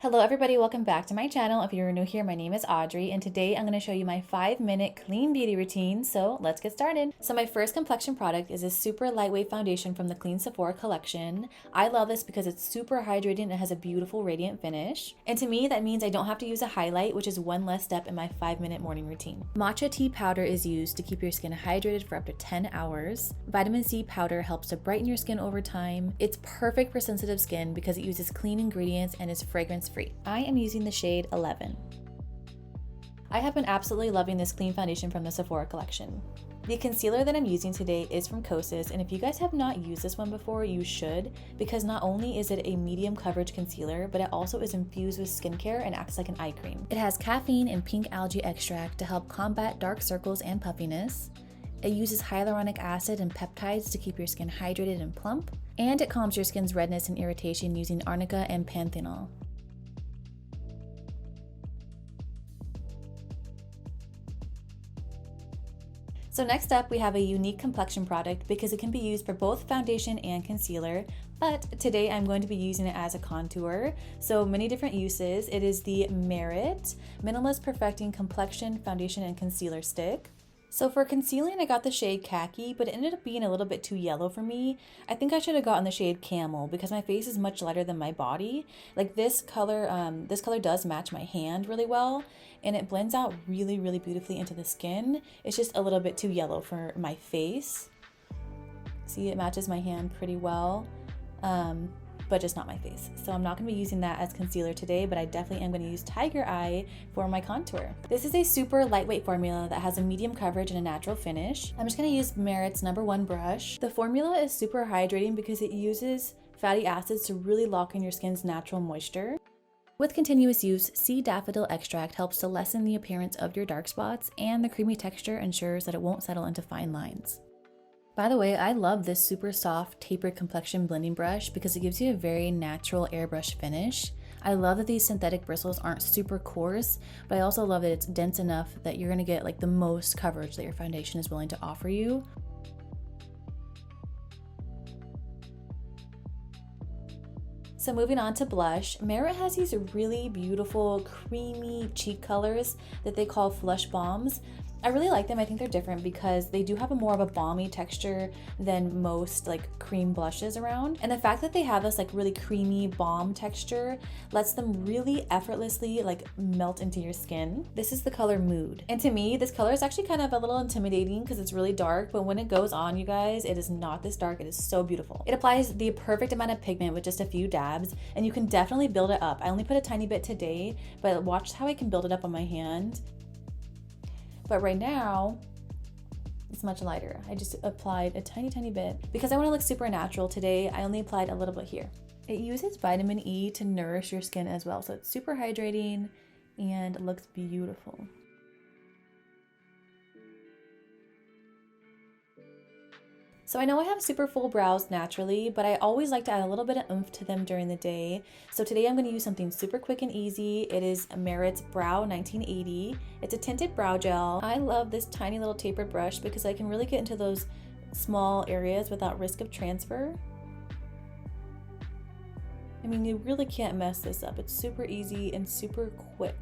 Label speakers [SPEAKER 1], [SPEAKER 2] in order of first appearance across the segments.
[SPEAKER 1] Hello everybody, welcome back to my channel. If you're new here, my name is Adri, and today I'm going to show you my 5-minute clean beauty routine, so let's get started. So my first complexion product is a super lightweight foundation from the Clean Sephora collection. I love this because it's super hydrating and it has a beautiful radiant finish. And to me, that means I don't have to use a highlight, which is one less step in my 5-minute morning routine. Matcha tea powder is used to keep your skin hydrated for up to 10 hours. Vitamin C powder helps to brighten your skin over time. It's perfect for sensitive skin because it uses clean ingredients and is fragrance free. I am using the shade 11. I have been absolutely loving this clean foundation from the Sephora collection. The concealer that I'm using today is from Kosas, and if you guys have not used this one before, you should, because not only is it a medium coverage concealer, but it also is infused with skincare and acts like an eye cream. It has caffeine and pink algae extract to help combat dark circles and puffiness. It uses hyaluronic acid and peptides to keep your skin hydrated and plump, and it calms your skin's redness and irritation using arnica and panthenol. So next up, we have a unique complexion product because it can be used for both foundation and concealer, but today I'm going to be using it as a contour. So many different uses. It is the Merit Minimalist Perfecting Complexion Foundation and Concealer Stick. So for concealing, I got the shade Khaki, but it ended up being a little bit too yellow for me. I think I should have gotten the shade Camel because my face is much lighter than my body. Like this color does match my hand really well, and it blends out really, really beautifully into the skin. It's just a little bit too yellow for my face. See, it matches my hand pretty well. But just not my face. So I'm not gonna be using that as concealer today, but I definitely am gonna use Tiger Eye for my contour. This is a super lightweight formula that has a medium coverage and a natural finish. I'm just gonna use Merit's #1 brush. The formula is super hydrating because it uses fatty acids to really lock in your skin's natural moisture. With continuous use, sea daffodil extract helps to lessen the appearance of your dark spots, and the creamy texture ensures that it won't settle into fine lines. By the way, I love this super soft tapered complexion blending brush because it gives you a very natural airbrush finish. I love that these synthetic bristles aren't super coarse, but I also love that it's dense enough that you're gonna get like the most coverage that your foundation is willing to offer you. So moving on to blush, Merit has these really beautiful creamy cheek colors that they call Flush Balms. I really like them. I think they're different because they do have a more of a balmy texture than most like cream blushes around. And the fact that they have this like really creamy balm texture lets them really effortlessly like melt into your skin. This is the color Mood. And to me, this color is actually kind of a little intimidating because it's really dark, but when it goes on, you guys, it is not this dark. It is so beautiful. It applies the perfect amount of pigment with just a few dabs, and you can definitely build it up. I only put a tiny bit today, but watch how I can build it up on my hand. But right now, it's much lighter. I just applied a tiny bit. Because I want to look super natural today, I only applied a little bit here. It uses vitamin E to nourish your skin as well, so it's super hydrating and looks beautiful. So I know I have super full brows naturally, but I always like to add a little bit of oomph to them during the day. So today I'm going to use something super quick and easy. It is Merit's Brow 1980. It's a tinted brow gel. I love this tiny little tapered brush because I can really get into those small areas without risk of transfer. I mean, you really can't mess this up. It's super easy and super quick.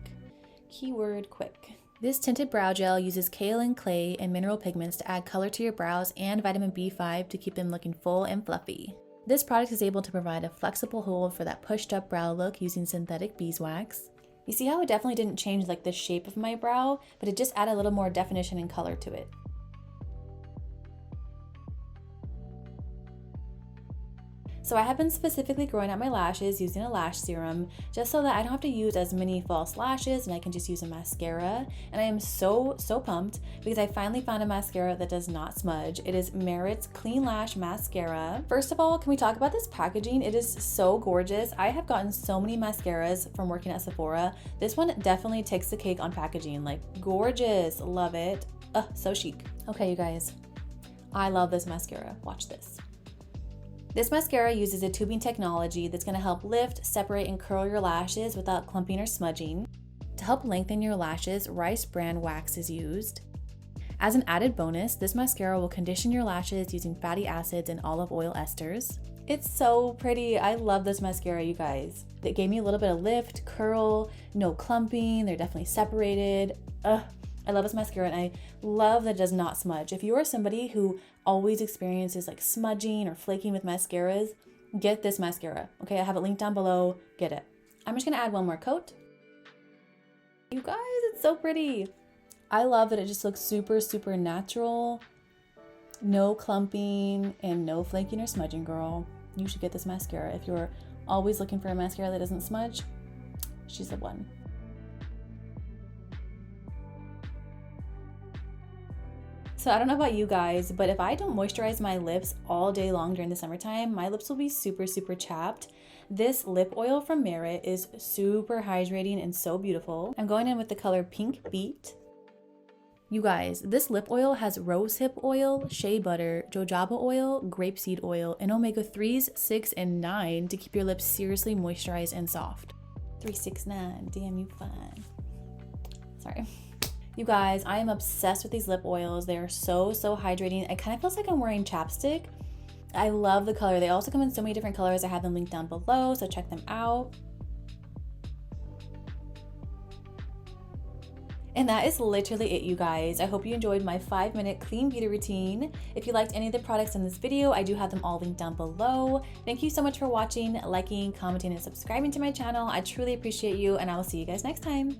[SPEAKER 1] Keyword quick. This tinted brow gel uses kaolin clay and mineral pigments to add color to your brows and vitamin B5 to keep them looking full and fluffy. This product is able to provide a flexible hold for that pushed up brow look using synthetic beeswax. You see how it definitely didn't change like the shape of my brow, but it just added a little more definition and color to it. So I have been specifically growing out my lashes using a lash serum just so that I don't have to use as many false lashes and I can just use a mascara. And I am so pumped because I finally found a mascara that does not smudge. It is Merit's Clean Lash Mascara. First of all, can we talk about this packaging? It is so gorgeous. I have gotten so many mascaras from working at Sephora. This one definitely takes the cake on packaging. Like gorgeous, love it. So chic. Okay, you guys, I love this mascara. Watch this. This mascara uses a tubing technology that's going to help lift, separate, and curl your lashes without clumping or smudging. To help lengthen your lashes, rice bran wax is used. As an added bonus, this mascara will condition your lashes using fatty acids and olive oil esters. It's so pretty. I love this mascara, you guys. It gave me a little bit of lift, curl, no clumping. They're definitely separated. Ugh, I love this mascara, and I love that it does not smudge. If you are somebody who always experiences like smudging or flaking with mascaras, get this mascara. Okay, I have it linked down below. Get it. I'm just gonna add one more coat. You guys, it's so pretty. I love that it just looks super, super natural. No clumping and no flaking or smudging, girl. You should get this mascara. If you're always looking for a mascara that doesn't smudge, she's the one. So I don't know about you guys, but if I don't moisturize my lips all day long during the summertime, my lips will be super, super chapped. This lip oil from Merit is super hydrating and so beautiful. I'm going in with the color Pink Beet. You guys, this lip oil has rosehip oil, shea butter, jojoba oil, grapeseed oil, and omega-3s, 6, and 9 to keep your lips seriously moisturized and soft. 3, 6, 9, damn you fine. Sorry. You guys, I am obsessed with these lip oils. They are so, so hydrating. It kind of feels like I'm wearing chapstick. I love the color. They also come in so many different colors. I have them linked down below, so check them out. And that is literally it, you guys. I hope you enjoyed my 5-minute clean beauty routine. If you liked any of the products in this video, I do have them all linked down below. Thank you so much for watching, liking, commenting, and subscribing to my channel. I truly appreciate you, and I will see you guys next time.